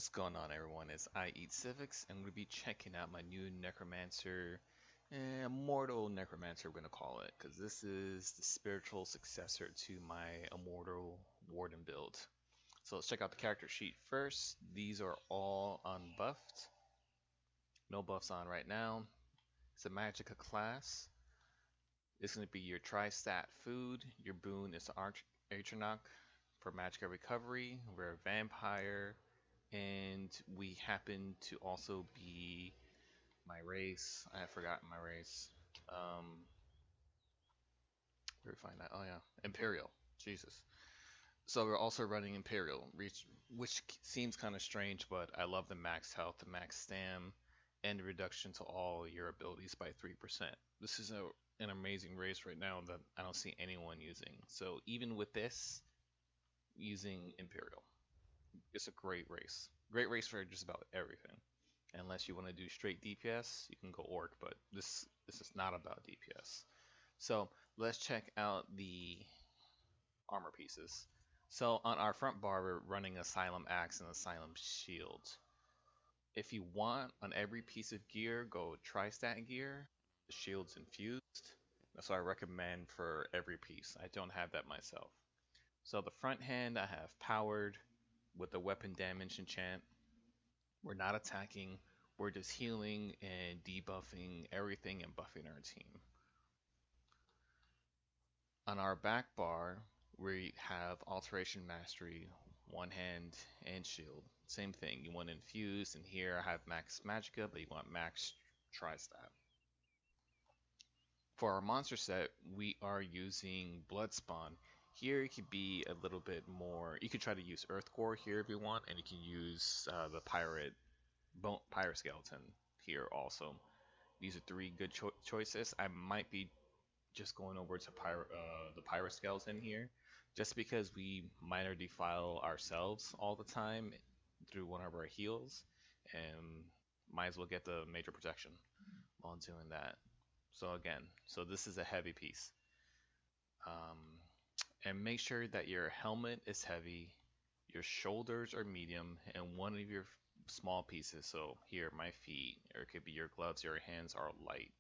What's going on, everyone? It's I Eat Civics, and we're going to be checking out my new Necromancer, Immortal Necromancer, we're going to call it, because this is the spiritual successor to my Immortal Warden build. So let's check out the character sheet first. These are all unbuffed. No buffs on right now. It's a Magicka class. It's going to be your tri-stat food. Your boon is Atronach for Magicka recovery. We're a vampire. And we happen to also be my race. I have forgotten my race. Where do we find that? Oh yeah, Imperial. Jesus. So we're also running Imperial, which seems kind of strange, but I love the max health, the max stam, and the reduction to all your abilities by 3%. This is an amazing race right now that I don't see anyone using. So even with this, using Imperial, it's a great race. Great race for just about everything. Unless you want to do straight DPS, you can go Orc, but this is not about DPS. So let's check out the armor pieces. So on our front bar, we're running Asylum Axe and Asylum Shield. If you want, on every piece of gear, go Tri-Stat gear. The shield's infused. That's what I recommend for every piece. I don't have that myself. So the front hand I have powered with the weapon damage enchant. We're not attacking, we're just healing and debuffing everything and buffing our team. On our back bar, we have Alteration Mastery, one hand and shield. Same thing, you want infused, and here I have max Magicka, but you want max Tri-Stat. For our monster set, we are using Bloodspawn. Here it could be a little bit more, you could try to use Earthcore here if you want, and you can use the Pirate Skeleton here also. These are three good choices. I might be just going over to the Pirate Skeleton here, just because we minor defile ourselves all the time through one of our heals, and might as well get the major protection while doing that. So again, this is a heavy piece. And make sure that your helmet is heavy, your shoulders are medium, and one of your small pieces, so here my feet, or it could be your gloves, your hands, are light.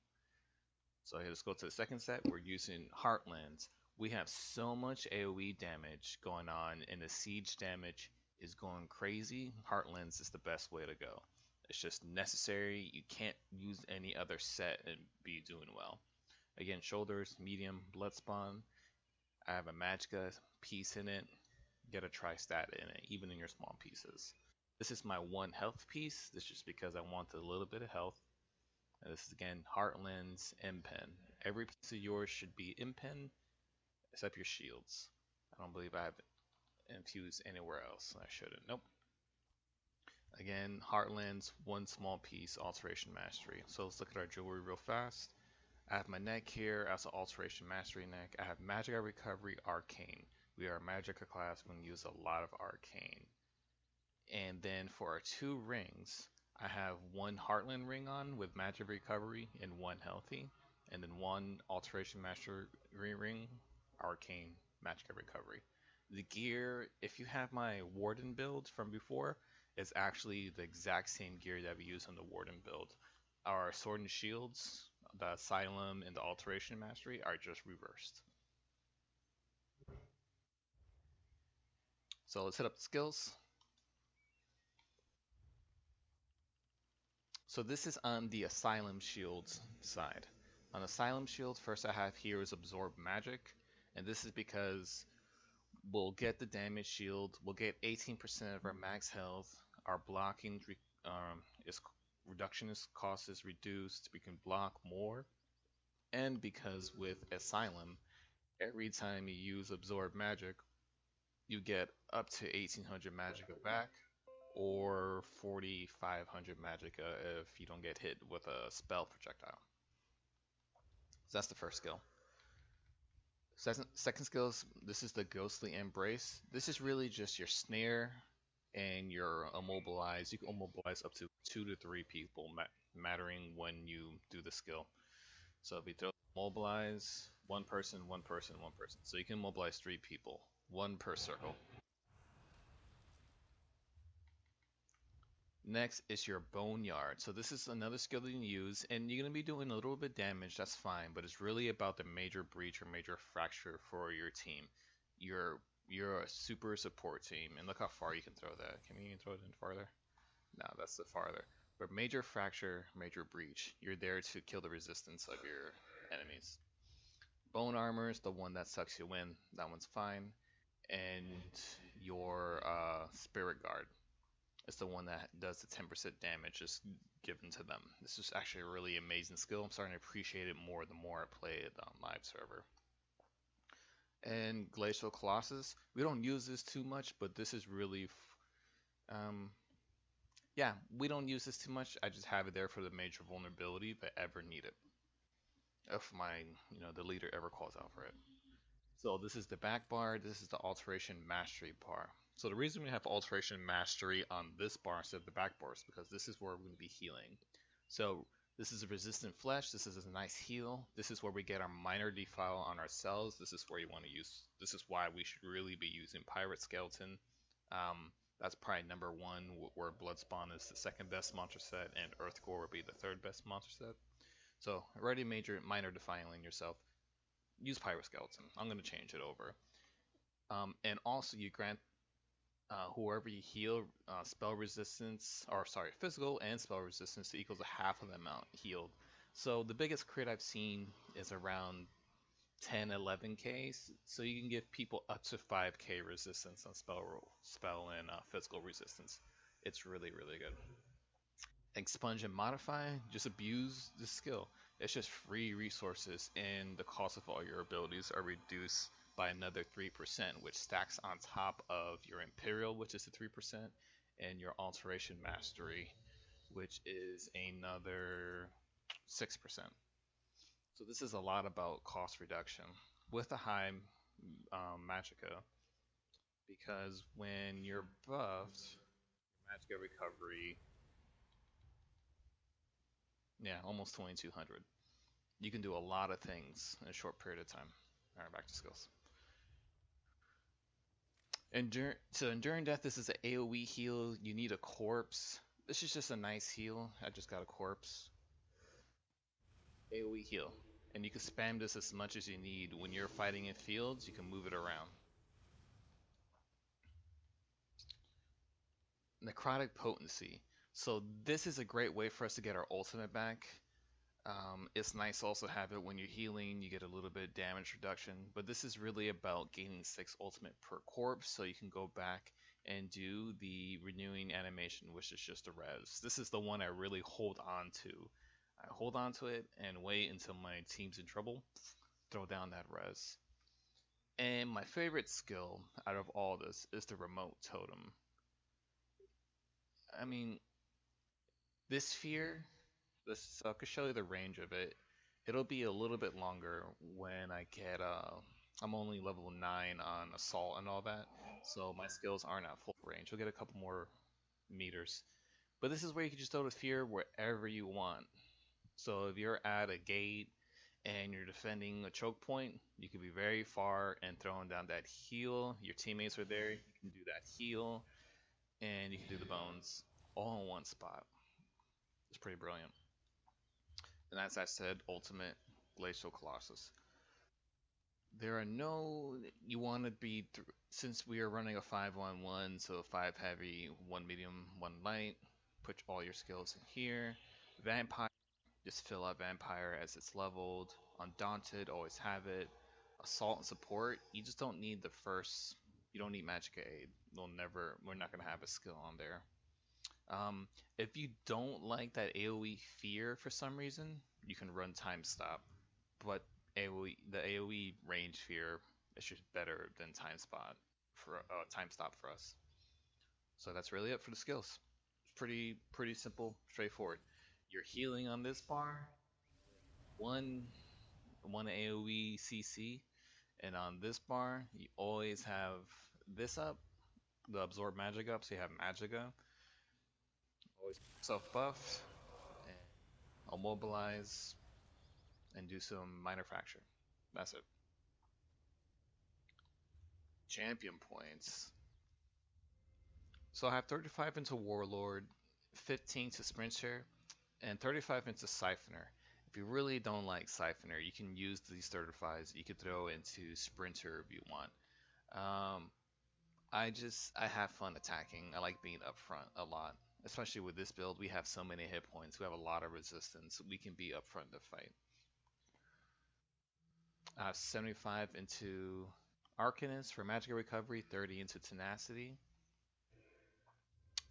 So let's go to the second set. We're using Heartlands. We have so much AoE damage going on, and the siege damage is going crazy. Heartlands is the best way to go. It's just necessary. You can't use any other set and be doing well. Again, shoulders, medium, Bloodspawn. I have a Magicka piece in it. Get a Tri-Stat in it, even in your small pieces. This is my one health piece. This is just because I want a little bit of health. And this is again Heartlands Impen. Every piece of yours should be Impen, except your shields. I don't believe I have infused anywhere else. I shouldn't. Nope. Again, Heartlands, one small piece, Alteration Mastery. So let's look at our jewelry real fast. I have my neck here as an Alteration Mastery neck. I have Magicka Recovery Arcane. We are a Magicka class, we can use a lot of Arcane. And then for our two rings, I have one Heartland ring on with Magic Recovery and one Healthy, and then one Alteration Mastery ring, Arcane, Magic Recovery. The gear, if you have my Warden build from before, is actually the exact same gear that we use on the Warden build. Our Sword and Shields, the Asylum, and the Alteration Mastery are just reversed. So let's hit up the skills. So this is on the Asylum Shields side. On Asylum Shield, first I have here is Absorb Magic, and this is because we'll get the damage shield, we'll get 18% of our max health, our blocking reduction cost is reduced, we can block more, and because with Asylum, every time you use Absorb Magic, you get up to 1800 Magicka back, or 4500 Magicka if you don't get hit with a spell projectile. So that's the first skill. Second skill is, this is the Ghostly Embrace. This is really just your snare and your immobilize. You can immobilize up to 2 to 3 people, mattering when you do the skill. So if we throw mobilize, one person, one person, one person. So you can mobilize 3 people, 1 per circle. Next is your Boneyard. So this is another skill that you can use, and you're going to be doing a little bit damage, that's fine, but it's really about the major breach or major fracture for your team. You're you're a super support team, and look how far you can throw that. Can you even throw it in farther? No, that's the farther. But major fracture, major breach, you're there to kill the resistance of your enemies. Bone armor is the one that sucks you in. That one's fine. And your spirit guard is the one that does the 10% damage just given to them. This is actually a really amazing skill. I'm starting to appreciate it more the more I play it on live server. And Glacial Colossus, we don't use this too much, but this is really, um, yeah, we don't use this too much. I just have it there for the major vulnerability if I ever need it. If my, the leader ever calls out for it. So this is the back bar. This is the Alteration Mastery bar. So the reason we have Alteration Mastery on this bar instead of the back bar is because this is where we're going to be healing. So this is a resistant flesh. This is a nice heal. This is where we get our minor defile on ourselves. This is where you want to use. This is why we should really be using Pirate Skeleton. That's probably number one, where Bloodspawn is the second best monster set, and Earthcore would be the third best monster set. So already minor defiling yourself. Use Pyroskeleton. I'm going to change it over. And also you grant whoever you heal spell resistance, or sorry, physical and spell resistance equals a half of the amount healed. So the biggest crit I've seen is around 10, 11k. So you can give people up to 5k resistance on spell and physical resistance. It's really, really good. Expunge and modify, just abuse the skill. It's just free resources, and the cost of all your abilities are reduced by another 3%, which stacks on top of your Imperial, which is the 3%, and your Alteration Mastery, which is another 6%. So this is a lot about cost reduction with a high Magicka, because when you're buffed, Magicka recovery, yeah, almost 2200. You can do a lot of things in a short period of time. All right, back to skills. Enduring death, this is an AoE heal. You need a corpse. This is just a nice heal. I just got a corpse. AoE heal. And you can spam this as much as you need. When you're fighting in fields, you can move it around. Necrotic Potency. So this is a great way for us to get our ultimate back. It's nice to also have it when you're healing, you get a little bit of damage reduction, but this is really about gaining 6 ultimate per corpse, so you can go back and do the renewing animation, which is just a res. This is the one I really hold on to. I hold on to it and wait until my team's in trouble, throw down that res. And my favorite skill out of all this is the remote totem. I mean, this sphere, so I could show you the range of it. It'll be a little bit longer when I get I'm only level 9 on assault and all that, so my skills aren't at full range. You'll get a couple more meters. But this is where you can just throw the fear wherever you want. So if you're at a gate and you're defending a choke point, you can be very far and throwing down that heal. Your teammates are there, you can do that heal, and you can do the bones all in one spot. It's pretty brilliant. And as I said, ultimate Glacial Colossus. There are no, you want to be, since we are running a 5-1-1, so 5 heavy, 1 medium, 1 light, put all your skills in here. Vampire, just fill out Vampire as it's leveled. Undaunted, always have it. Assault and support, you just don't need the first, you don't need Magicka Aid. We're not going to have a skill on there. If you don't like that AoE fear for some reason, you can run Time Stop, but the AoE range fear is just better than Time Stop for us. So that's really it for the skills. It's pretty simple, straightforward. You're healing on this bar, one AoE CC, and on this bar you always have this up, the absorb magic up, so you have Magicka. Always self buffed, and I'll mobilize and do some minor fracture. That's it. Champion points. So I have 35 into Warlord. 15 to Sprinter, and 35 into Siphoner. If you really don't like Siphoner, you can use these 35s. You could throw into Sprinter if you want. Um, I have fun attacking. I like being up front a lot. Especially with this build, we have so many hit points. We have a lot of resistance. We can be up front to fight. I have 75 into Arcanist for magic recovery, 30 into Tenacity,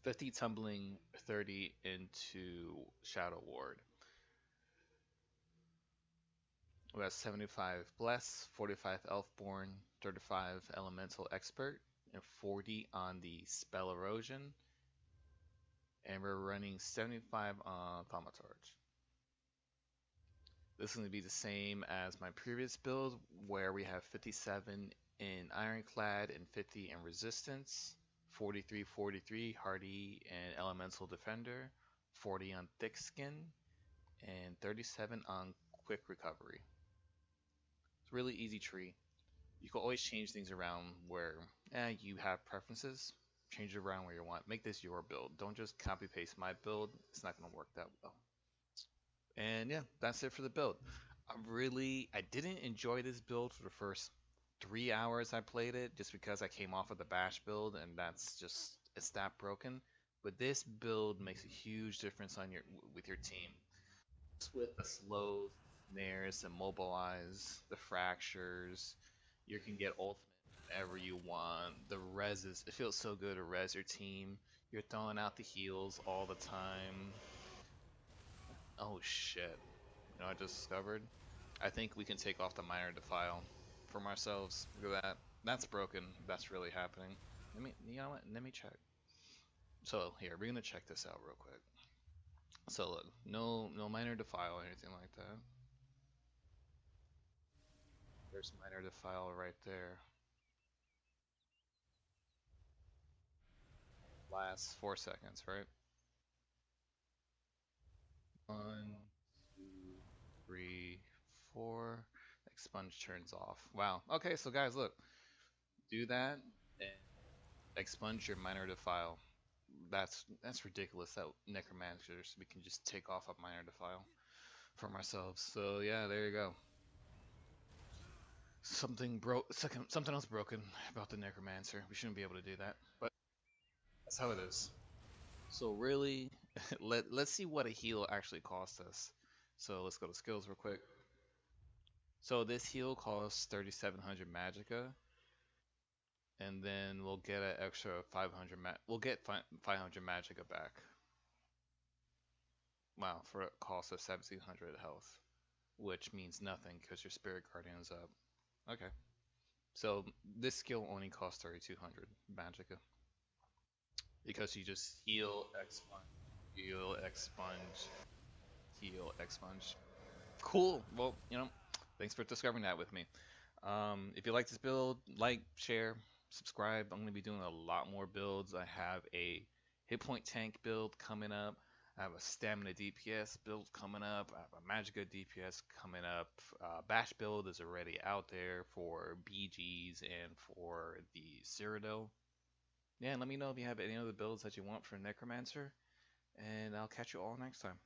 50 Tumbling, 30 into Shadow Ward. We have 75 Bless, 45 Elfborn, 35 Elemental Expert, and 40 on the Spell Erosion. And we're running 75 on Thaumaturge. This is going to be the same as my previous build, where we have 57 in Ironclad and 50 in Resistance, 43, 43 Hardy and Elemental Defender, 40 on Thick Skin, and 37 on Quick Recovery. It's a really easy tree. You can always change things around where you have preferences. Change it around where you want. Make this your build. Don't just copy paste my build. It's not going to work that well. And yeah, that's it for the build. I didn't enjoy this build for the first 3 hours I played it, just because I came off of the bash build, and it's that broken. But this build makes a huge difference on with your team. Just with the slow snares, immobilize, the fractures, you can get ultimate whenever you want. It feels so good to res your team. You're throwing out the heals all the time. Oh shit. You know, I just discovered. I think we can take off the minor defile from ourselves. Look at that. That's broken. That's really happening. You know what? Let me check. So here, we're gonna check this out real quick. So look, no minor defile or anything like that. There's minor defile right there. Last 4 seconds, right? 1, 2, 3, 4. Expunge turns off. Wow. Okay, so guys, look, do that and expunge your minor defile. That's ridiculous that necromancers we can just take off a minor defile from ourselves. So yeah, there you go. Something else broken about the necromancer. We shouldn't be able to do that, but that's how it is. So really, let's see what a heal actually costs us. So let's go to skills real quick. So this heal costs 3,700 magicka, and then we'll get an extra 500. We'll get 500 magicka back. Wow, for a cost of 1,700 health, which means nothing because your spirit guardian's up. Okay, so this skill only costs 3,200 magicka because you just heal, expunge, heal, expunge. Cool. Well, thanks for discovering that with me. If you like this build, like, share, subscribe. I'm going to be doing a lot more builds. I have a hit point tank build coming up. I have a stamina DPS build coming up. I have a Magicka DPS coming up. Bash build is already out there for BGs and for the Cyrodiil. Yeah, and let me know if you have any other builds that you want for Necromancer, and I'll catch you all next time.